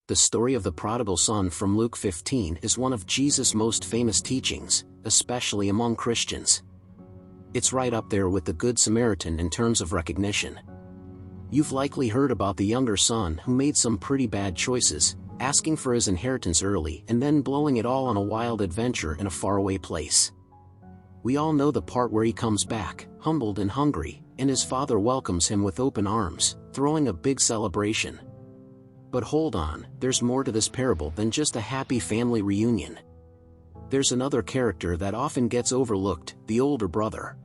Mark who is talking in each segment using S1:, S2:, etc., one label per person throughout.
S1: The story of the prodigal son from Luke 15 is one of Jesus' most famous teachings, especially among Christians. It's right up there with the Good Samaritan in terms of recognition. You've likely heard about the younger son who made some pretty bad choices, asking for his inheritance early and then blowing it all on a wild adventure in a faraway place. We all know the part where he comes back, humbled and hungry, and his father welcomes him with open arms, throwing a big celebration. But hold on, there's more to this parable than just a happy family reunion. There's another character that often gets overlooked, the older brother.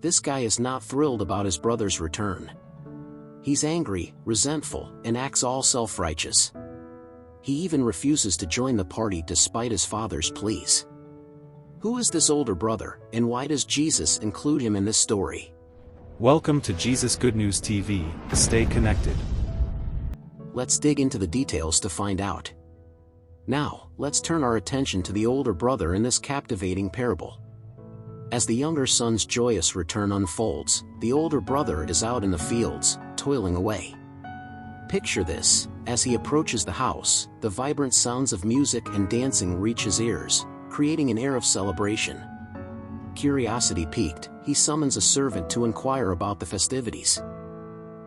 S1: This guy is not thrilled about his brother's return. He's angry, resentful, and acts all self-righteous. He even refuses to join the party despite his father's pleas. Who is this older brother, and why does Jesus include him in this story?
S2: Welcome to Jesus Good News TV. Stay connected.
S1: Let's dig into the details to find out. Now, let's turn our attention to the older brother in this captivating parable. As the younger son's joyous return unfolds, the older brother is out in the fields, toiling away. Picture this: as he approaches the house, the vibrant sounds of music and dancing reach his ears, creating an air of celebration. Curiosity piqued, he summons a servant to inquire about the festivities.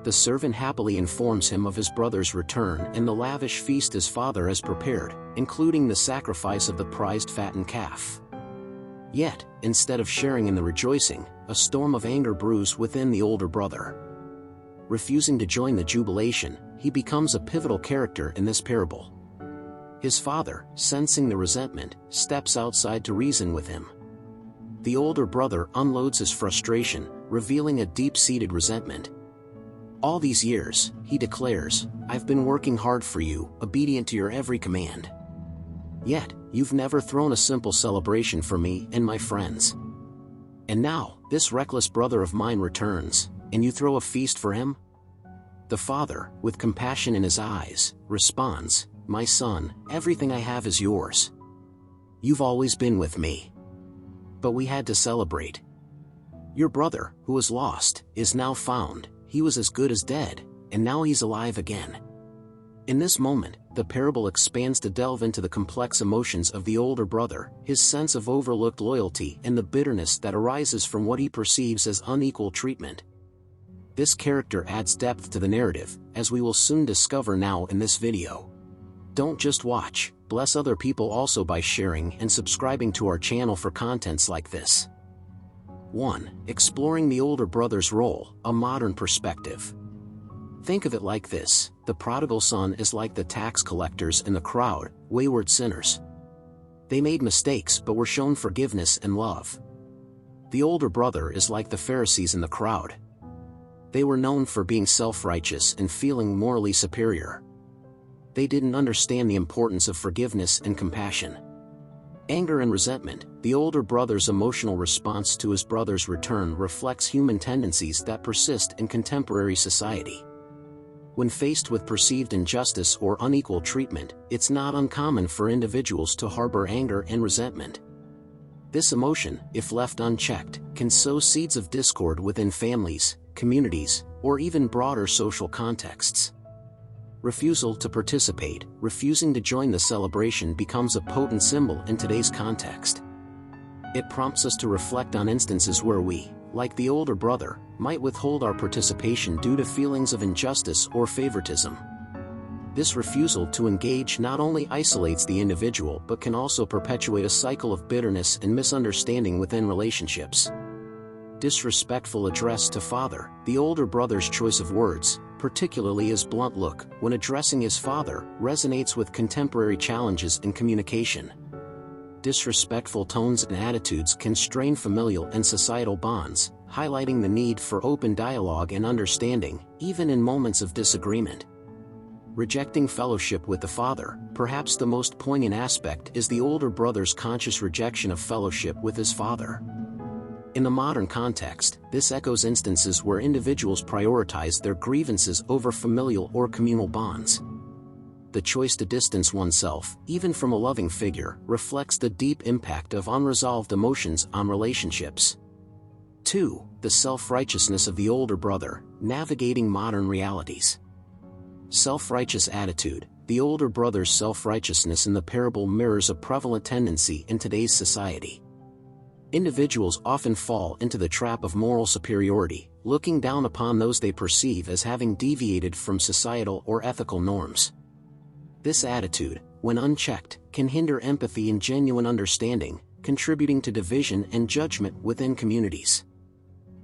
S1: The servant happily informs him of his brother's return and the lavish feast his father has prepared, including the sacrifice of the prized fattened calf. Yet, instead of sharing in the rejoicing, a storm of anger brews within the older brother. Refusing to join the jubilation, he becomes a pivotal character in this parable. His father, sensing the resentment, steps outside to reason with him. The older brother unloads his frustration, revealing a deep-seated resentment. All these years, he declares, "I've been working hard for you, obedient to your every command. Yet, you've never thrown a simple celebration for me and my friends. And now, this reckless brother of mine returns, and you throw a feast for him?" The father, with compassion in his eyes, responds, "My son, everything I have is yours. You've always been with me. But we had to celebrate. Your brother, who was lost, is now found. He was as good as dead, and now he's alive again." In this moment, the parable expands to delve into the complex emotions of the older brother, his sense of overlooked loyalty and the bitterness that arises from what he perceives as unequal treatment. This character adds depth to the narrative, as we will soon discover now in this video. Don't just watch, bless other people also by sharing and subscribing to our channel for contents like this. 1. Exploring the older brother's role, a modern perspective. Think of it like this: the prodigal son is like the tax collectors in the crowd, wayward sinners. They made mistakes but were shown forgiveness and love. The older brother is like the Pharisees in the crowd. They were known for being self-righteous and feeling morally superior. They didn't understand the importance of forgiveness and compassion. Anger and resentment, the older brother's emotional response to his brother's return, reflects human tendencies that persist in contemporary society. When faced with perceived injustice or unequal treatment, it's not uncommon for individuals to harbor anger and resentment. This emotion, if left unchecked, can sow seeds of discord within families, communities, or even broader social contexts. Refusal to participate, refusing to join the celebration, becomes a potent symbol in today's context. It prompts us to reflect on instances where we, like the older brother, might withhold our participation due to feelings of injustice or favoritism. This refusal to engage not only isolates the individual but can also perpetuate a cycle of bitterness and misunderstanding within relationships. Disrespectful address to father, the older brother's choice of words, particularly his blunt look when addressing his father, resonates with contemporary challenges in communication. Disrespectful tones and attitudes can strain familial and societal bonds, highlighting the need for open dialogue and understanding, even in moments of disagreement. Rejecting fellowship with the father, perhaps the most poignant aspect is the older brother's conscious rejection of fellowship with his father. In the modern context, this echoes instances where individuals prioritize their grievances over familial or communal bonds. The choice to distance oneself, even from a loving figure, reflects the deep impact of unresolved emotions on relationships. 2. The self-righteousness of the older brother, navigating modern realities. Self-righteous attitude, the older brother's self-righteousness in the parable mirrors a prevalent tendency in today's society. Individuals often fall into the trap of moral superiority, looking down upon those they perceive as having deviated from societal or ethical norms. This attitude, when unchecked, can hinder empathy and genuine understanding, contributing to division and judgment within communities.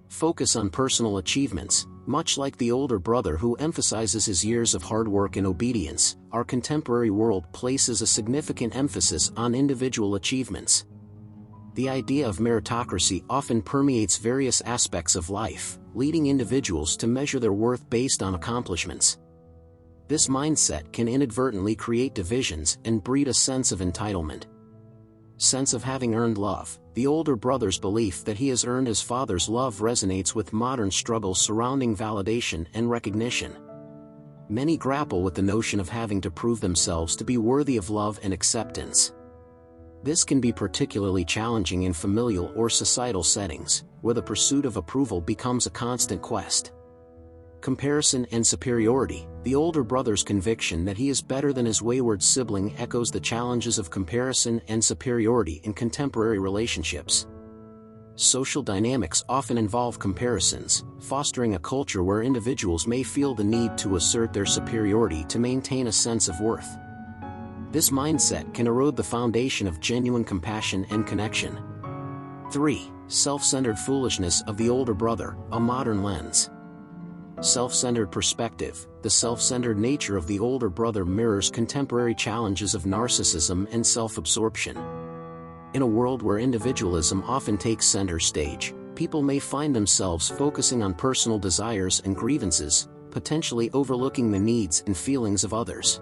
S1: Focus on personal achievements. Much like the older brother who emphasizes his years of hard work and obedience, our contemporary world places a significant emphasis on individual achievements. The idea of meritocracy often permeates various aspects of life, leading individuals to measure their worth based on accomplishments. This mindset can inadvertently create divisions and breed a sense of entitlement. Sense of having earned love. The older brother's belief that he has earned his father's love resonates with modern struggles surrounding validation and recognition. Many grapple with the notion of having to prove themselves to be worthy of love and acceptance. This can be particularly challenging in familial or societal settings, where the pursuit of approval becomes a constant quest. Comparison and superiority. The older brother's conviction that he is better than his wayward sibling echoes the challenges of comparison and superiority in contemporary relationships. Social dynamics often involve comparisons, fostering a culture where individuals may feel the need to assert their superiority to maintain a sense of worth. This mindset can erode the foundation of genuine compassion and connection. 3. Self-centered foolishness of the older brother, a modern lens. Self-centered perspective. The self-centered nature of the older brother mirrors contemporary challenges of narcissism and self-absorption. In a world where individualism often takes center stage, people may find themselves focusing on personal desires and grievances, potentially overlooking the needs and feelings of others.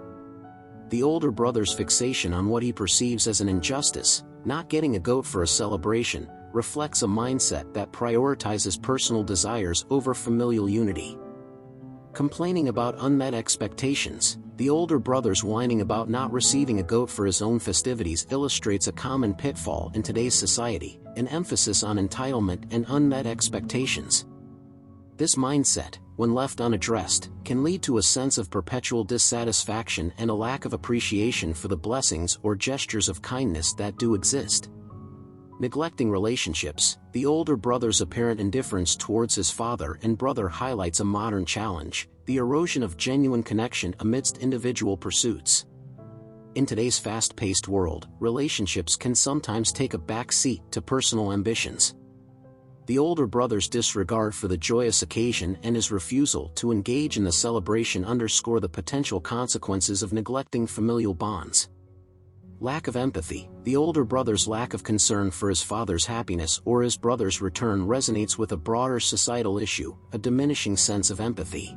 S1: The older brother's fixation on what he perceives as an injustice, not getting a goat for a celebration, reflects a mindset that prioritizes personal desires over familial unity. Complaining about unmet expectations. The older brother's whining about not receiving a goat for his own festivities illustrates a common pitfall in today's society, an emphasis on entitlement and unmet expectations. This mindset, when left unaddressed, can lead to a sense of perpetual dissatisfaction and a lack of appreciation for the blessings or gestures of kindness that do exist. Neglecting relationships. The older brother's apparent indifference towards his father and brother highlights a modern challenge, the erosion of genuine connection amidst individual pursuits. In today's fast-paced world, relationships can sometimes take a back seat to personal ambitions. The older brother's disregard for the joyous occasion and his refusal to engage in the celebration underscore the potential consequences of neglecting familial bonds. Lack of empathy. The older brother's lack of concern for his father's happiness or his brother's return resonates with a broader societal issue, a diminishing sense of empathy.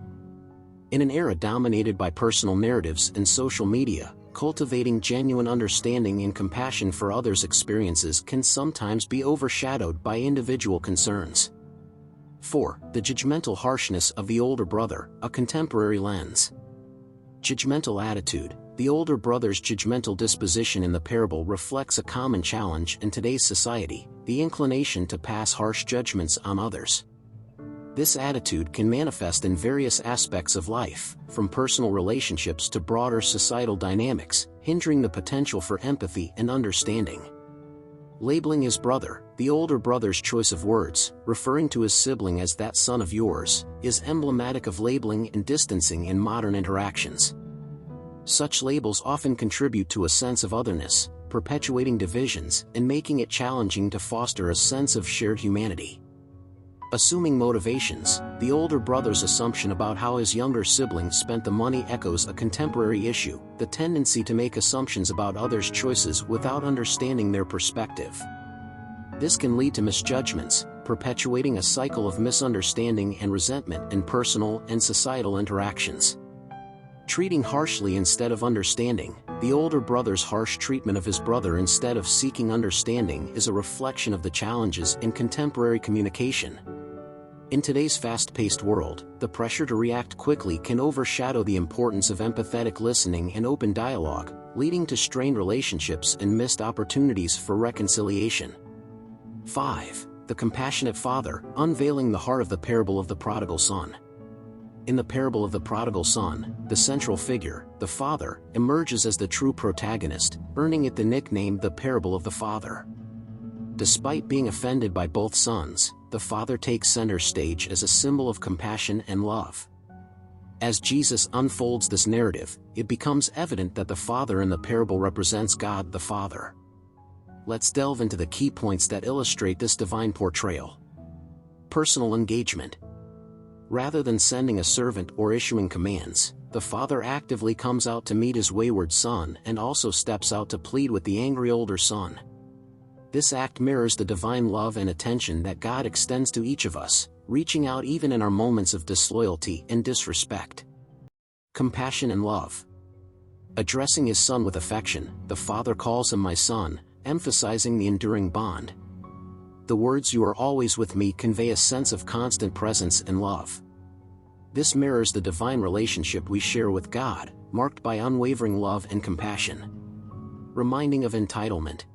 S1: In an era dominated by personal narratives and social media, cultivating genuine understanding and compassion for others' experiences can sometimes be overshadowed by individual concerns. 4. The judgmental harshness of the older brother, a contemporary lens. Judgmental attitude. The older brother's judgmental disposition in the parable reflects a common challenge in today's society, the inclination to pass harsh judgments on others. This attitude can manifest in various aspects of life, from personal relationships to broader societal dynamics, hindering the potential for empathy and understanding. Labeling his brother. The older brother's choice of words, referring to his sibling as "that son of yours," is emblematic of labeling and distancing in modern interactions. Such labels often contribute to a sense of otherness, perpetuating divisions and making it challenging to foster a sense of shared humanity. Assuming motivations. The older brother's assumption about how his younger sibling spent the money echoes a contemporary issue, the tendency to make assumptions about others' choices without understanding their perspective. This can lead to misjudgments, perpetuating a cycle of misunderstanding and resentment in personal and societal interactions. Treating harshly instead of understanding. The older brother's harsh treatment of his brother instead of seeking understanding is a reflection of the challenges in contemporary communication. In today's fast-paced world, the pressure to react quickly can overshadow the importance of empathetic listening and open dialogue, leading to strained relationships and missed opportunities for reconciliation. 5. The compassionate father, unveiling the heart of the parable of the prodigal son. In the parable of the prodigal son, the central figure, the father, emerges as the true protagonist, earning it the nickname the parable of the father. Despite being offended by both sons, the father takes center stage as a symbol of compassion and love. As Jesus unfolds this narrative, it becomes evident that the father in the parable represents God the Father. Let's delve into the key points that illustrate this divine portrayal. Personal engagement. Rather than sending a servant or issuing commands, the father actively comes out to meet his wayward son and also steps out to plead with the angry older son. This act mirrors the divine love and attention that God extends to each of us, reaching out even in our moments of disloyalty and disrespect. Compassion and love. Addressing his son with affection, the father calls him my son, emphasizing the enduring bond. The words "you are always with me" convey a sense of constant presence and love. This mirrors the divine relationship we share with God, marked by unwavering love and compassion. Reminding of entitlement.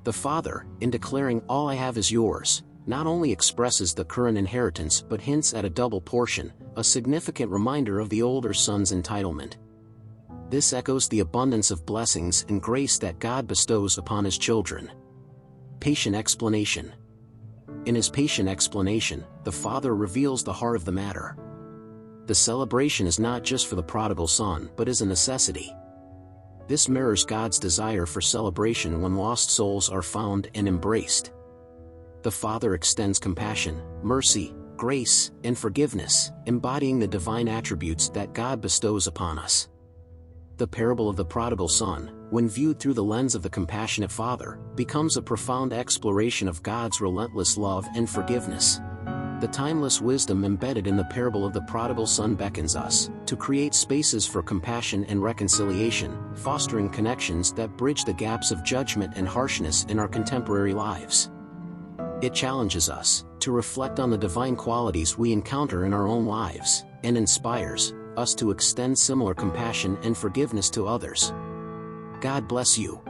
S1: The father, in declaring "all I have is yours," not only expresses the current inheritance but hints at a double portion, a significant reminder of the older son's entitlement. This echoes the abundance of blessings and grace that God bestows upon his children. Patient explanation. In his patient explanation, the father reveals the heart of the matter. The celebration is not just for the prodigal son but is a necessity. This mirrors God's desire for celebration when lost souls are found and embraced. The father extends compassion, mercy, grace, and forgiveness, embodying the divine attributes that God bestows upon us. The parable of the prodigal son, when viewed through the lens of the compassionate father, becomes a profound exploration of God's relentless love and forgiveness. The timeless wisdom embedded in the parable of the prodigal son beckons us to create spaces for compassion and reconciliation, fostering connections that bridge the gaps of judgment and harshness in our contemporary lives. It challenges us to reflect on the divine qualities we encounter in our own lives, and inspires us to extend similar compassion and forgiveness to others. God bless you.